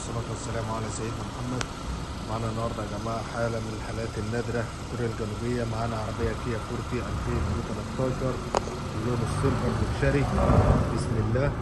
والصلاة والسلام على سيدنا محمد. معانا النهارده يا جماعة حالة من الحالات النادرة في كوريا الجنوبية. معانا عربية كيا فورتي 2013 اللون السيلفر لوكشري. بسم الله.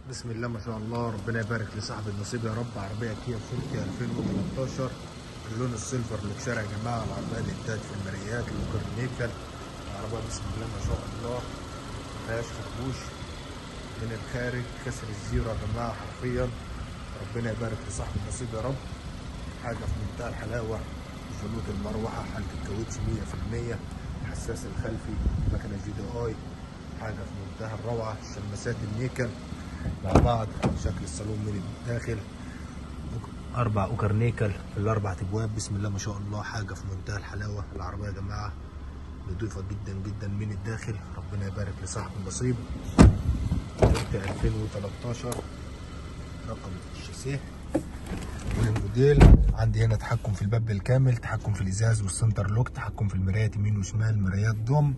بسم الله ما شاء الله، ربنا يبارك لصاحب النصيب يا رب. عربية كيا فورتي 2013 اللون السيلفر لوكشري يا جماعة. العربية الإنتاج في المرايات الكورنيكل. العربية بسم الله ما شاء الله مفيهاش خربوش من الخارج، كسر الزيرو يا جماعة حرفيا. ربنا يبارك لصاحب النصيب يا رب. حاجة في منتهى الحلاوة. جلود المروحة، حالة الكاوتش 100%، الحساس الخلفي، مكنة GDI، حاجة في منتهى الروعة. شماسات النيكل مع بعض، شكل الصالون من الداخل، 4 أوكر نيكل في ال4 ابواب. بسم الله ما شاء الله، حاجه في منتهى الحلاوه. العربيه يا جماعه نضيفه جدا جدا من الداخل. ربنا يبارك لصاحب النصيب. 2013 رقم الشاسيه والموديل. عندي هنا تحكم في الباب بالكامل، تحكم في الازاز والسنتر لوك، تحكم في المرايات يمين وشمال، مرايات ضم،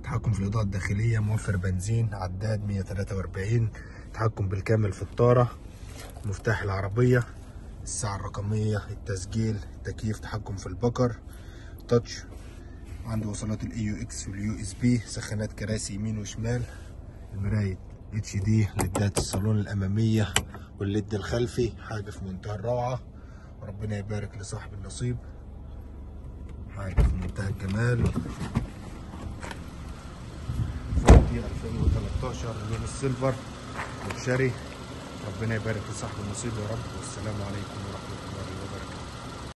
تحكم في الاضاءه الداخليه، موفر بنزين، عداد 143، تحكم بالكامل في الطاره، مفتاح العربيه، الساعه الرقميه، التسجيل، التكييف، تحكم في البكر، تاتش. عنده وصلات الAUX والUSB، سخانات كراسي يمين وشمال، المرايه HD، ليدات الصالون الاماميه والليد الخلفي. حاجه في منتهى الروعه. ربنا يبارك لصاحب النصيب. حاجه في منتهى الجمال. فورتي 2013 اللون السيلفر لوكشري. ربنا يبارك لصاحب النصيب يا رب. والسلام عليكم ورحمه الله وبركاته.